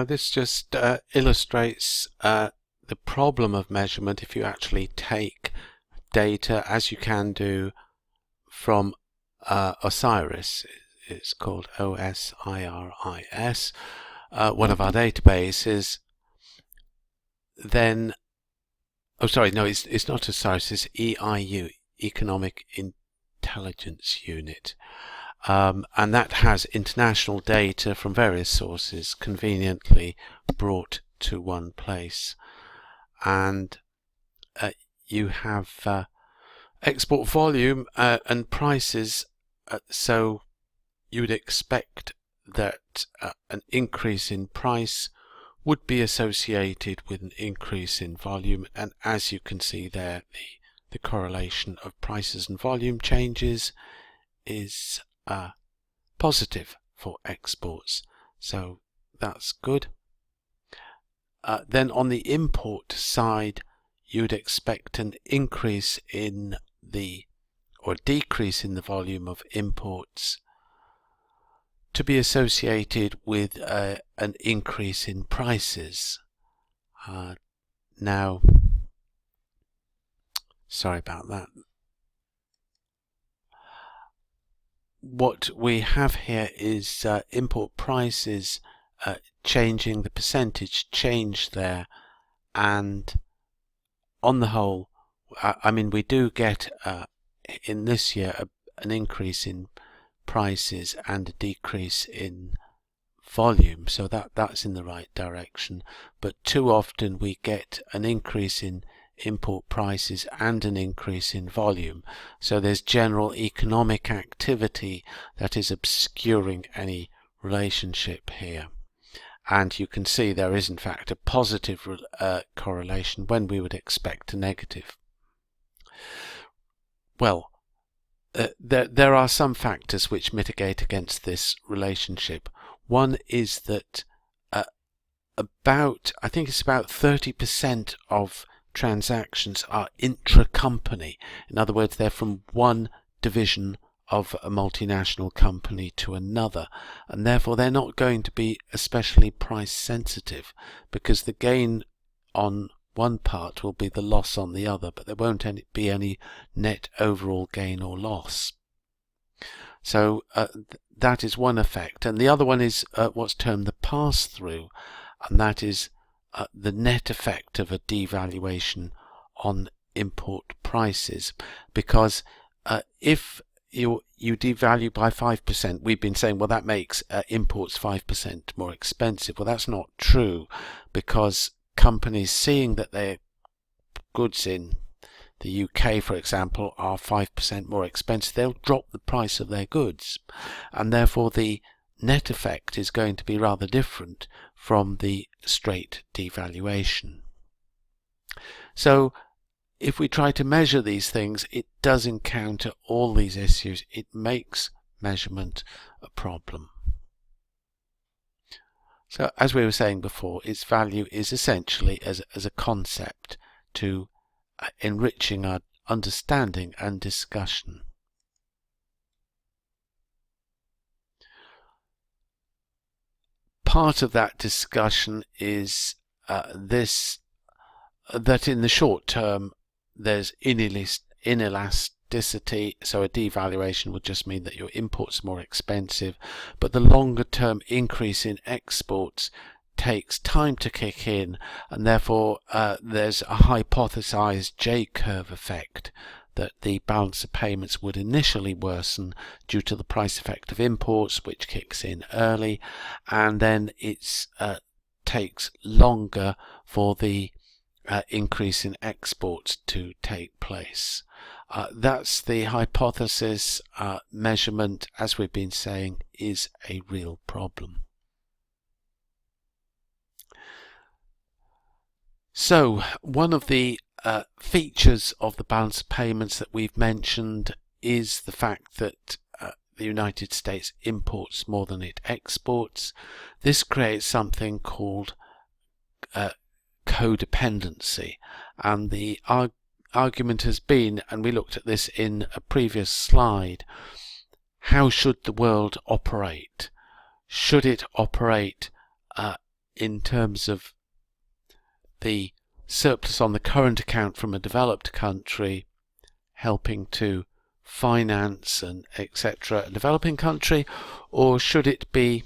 Now this just illustrates the problem of measurement if you actually take data, as you can do, from Osiris. It's called OSIRIS, one of our databases. Then, oh sorry, no, it's not Osiris, it's EIU, Economic Intelligence Unit. And that has international data from various sources conveniently brought to one place. And you have export volume and prices, so you would expect that an increase in price would be associated with an increase in volume, and as you can see there, the correlation of prices and volume changes is positive for exports, so that's good. Then on the import side, you would expect an increase in or decrease in the volume of imports to be associated with an increase in prices. Now, sorry about that. What we have here is import prices changing, the percentage change there, and on the whole, I mean, we do get in this year an increase in prices and a decrease in volume, so that's in the right direction. But too often we get an increase in import prices and an increase in volume, so there's general economic activity that is obscuring any relationship here. And you can see there is in fact a positive correlation when we would expect a negative. Well, there are some factors which mitigate against this relationship. One is that I think it's about 30% of transactions are intra-company. In other words, they're from one division of a multinational company to another, and therefore they're not going to be especially price sensitive, because the gain on one part will be the loss on the other, but there won't be any net overall gain or loss. So that is one effect, and the other one is what's termed the pass-through, and that is the net effect of a devaluation on import prices, because if you devalue by 5%, we've been saying, well, that makes imports 5% more expensive. Well, that's not true, because companies, seeing that their goods in the UK, for example, are 5% more expensive, they'll drop the price of their goods, and therefore the net effect is going to be rather different from the straight devaluation. So if we try to measure these things, it does encounter all these issues. It makes measurement a problem. So as we were saying before, its value is essentially as a concept to enriching our understanding and discussion. Part of that discussion is that in the short term there's inelasticity, so a devaluation would just mean that your imports are more expensive, but the longer term increase in exports takes time to kick in, and therefore there's a hypothesized J-curve effect, that the balance of payments would initially worsen due to the price effect of imports, which kicks in early, and then it takes longer for the increase in exports to take place. That's the hypothesis. Measurement, as we've been saying, is a real problem. So one of the features of the balance of payments that we've mentioned is the fact that the United States imports more than it exports. This creates something called codependency, and the argument has been, and we looked at this in a previous slide, how should the world operate? Should it operate in terms of the surplus on the current account from a developed country helping to finance and etc. a developing country, or should it be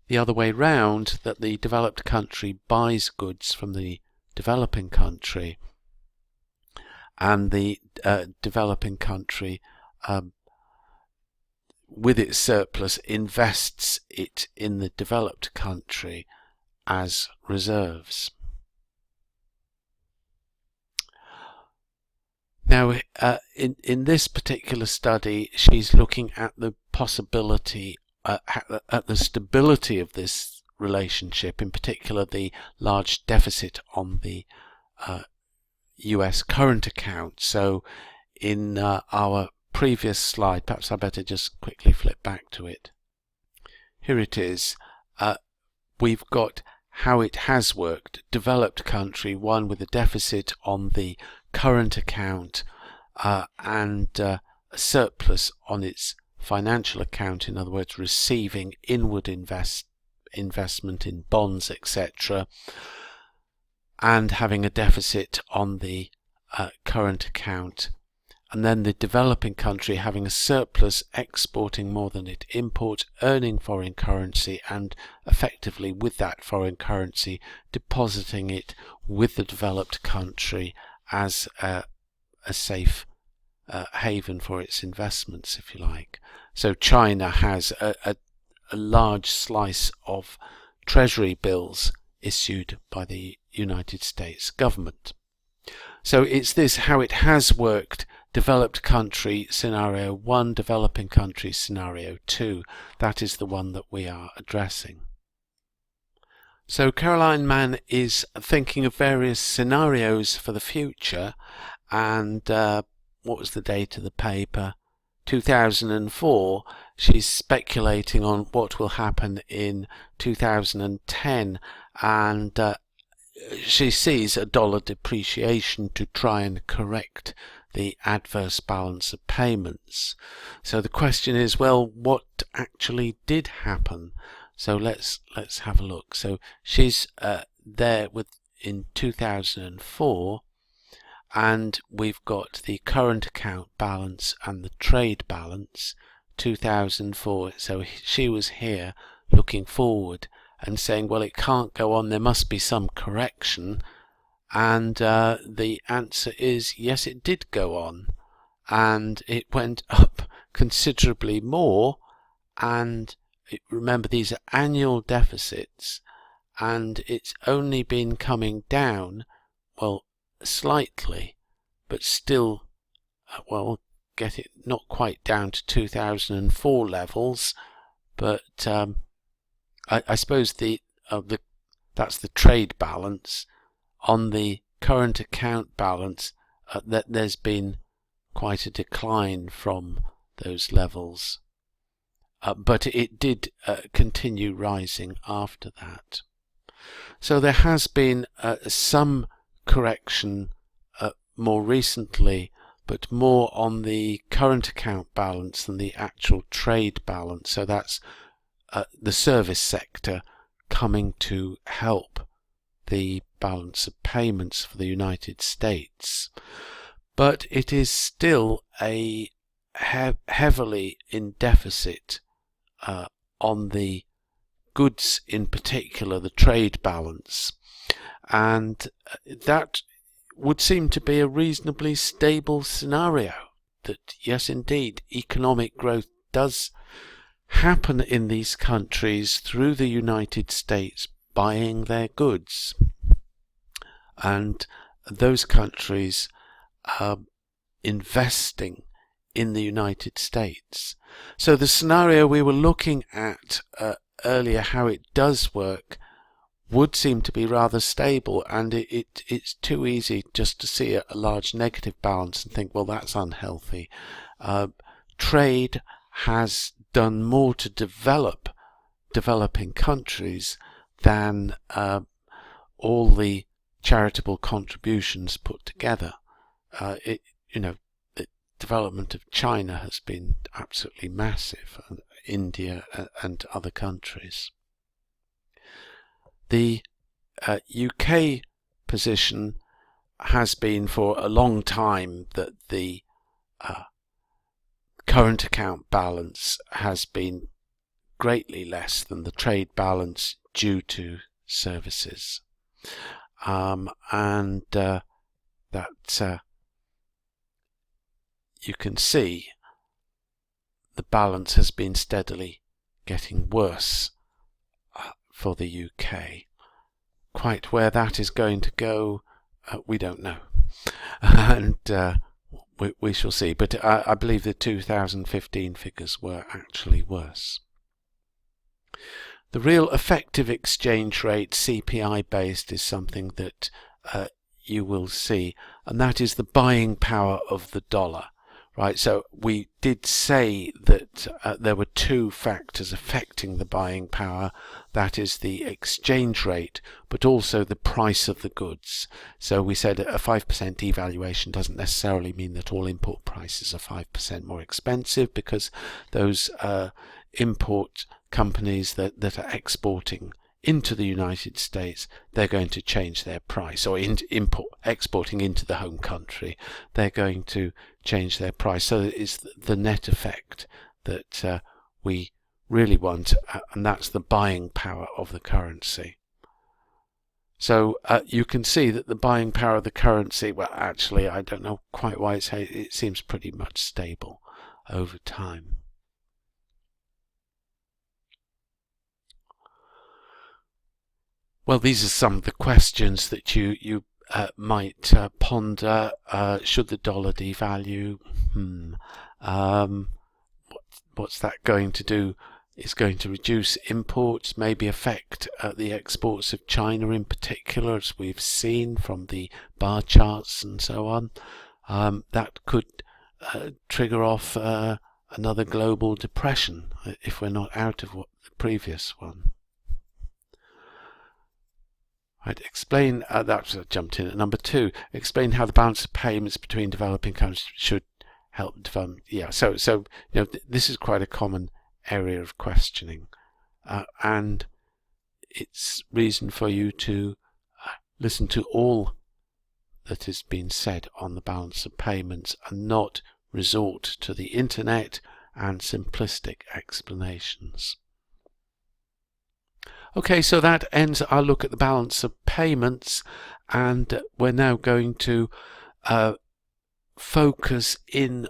the other way round, that the developed country buys goods from the developing country and the developing country with its surplus invests it in the developed country as reserves? Now, in this particular study, she's looking at the possibility, at the stability of this relationship, in particular the large deficit on the US current account. So in our previous slide, perhaps I better just quickly flip back to it. Here it is. We've got how it has worked. Developed country, one with a deficit on the current account and a surplus on its financial account, in other words receiving inward investment in bonds, etc., and having a deficit on the current account, and then the developing country having a surplus, exporting more than it imports, earning foreign currency, and effectively with that foreign currency depositing it with the developed country as a safe haven for its investments, if you like. So China has a large slice of treasury bills issued by the United States government. So it's this how it has worked, developed country scenario 1, developing country scenario 2. That is the one that we are addressing. So Caroline Mann is thinking of various scenarios for the future, and what was the date of the paper? 2004. She's speculating on what will happen in 2010, and she sees a dollar depreciation to try and correct the adverse balance of payments. So the question is, well, what actually did happen? So let's have a look. So she's there in 2004, and we've got the current account balance and the trade balance 2004. So she was here looking forward and saying, well, it can't go on, there must be some correction. And the answer is yes, it did go on, and it went up considerably more. And remember, these are annual deficits, and it's only been coming down, well, slightly, but still, well, get it not quite down to 2004 levels, but I suppose that's the trade balance. On the current account balance, that there's been quite a decline from those levels, but it did continue rising after that. So there has been some correction more recently, but more on the current account balance than the actual trade balance. So that's the service sector coming to help the balance of payments for the United States. But it is still a heavily in deficit on the goods, in particular the trade balance, and that would seem to be a reasonably stable scenario, that yes, indeed, economic growth does happen in these countries through the United States buying their goods, and those countries investing in the United States. So the scenario we were looking at earlier, how it does work, would seem to be rather stable, and it's too easy just to see a large negative balance and think, well, that's unhealthy. Trade has done more to develop developing countries than all the charitable contributions put together. The development of China has been absolutely massive, and India and other countries. The UK position has been for a long time that the current account balance has been greatly less than the trade balance due to services, and that you can see the balance has been steadily getting worse for the UK. Quite where that is going to go, we don't know, and we shall see. But I believe the 2015 figures were actually worse. The real effective exchange rate, CPI based, is something that you will see, and that is the buying power of the dollar. Right, so we did say that there were two factors affecting the buying power. That is the exchange rate, but also the price of the goods. So we said a 5% devaluation doesn't necessarily mean that all import prices are 5% more expensive, because those import companies that are exporting into the United States, they're going to change their price, or exporting into the home country, they're going to change their price. So it's the net effect that we really want, and that's the buying power of the currency. So you can see that the buying power of the currency, well, actually I don't know quite why it seems pretty much stable over time. Well, these are some of the questions that you might ponder. Should the dollar devalue? What's that going to do? It's going to reduce imports, maybe affect the exports of China in particular, as we've seen from the bar charts and so on. That could trigger off another global depression if we're not out of the previous one. Right, explain, that's jumped in at number 2, explain how the balance of payments between developing countries should help develop. Yeah, so you know, this is quite a common area of questioning, and it's reason for you to listen to all that has been said on the balance of payments and not resort to the internet and simplistic explanations. Okay, so that ends our look at the balance of payments, and we're now going to focus in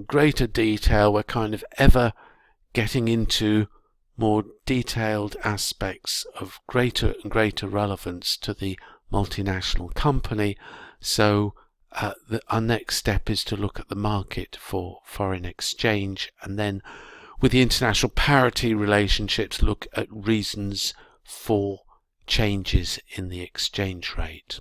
greater detail. We're kind of ever getting into more detailed aspects of greater and greater relevance to the multinational company. So our next step is to look at the market for foreign exchange, and then with the international parity relationships, look at reasons for changes in the exchange rate.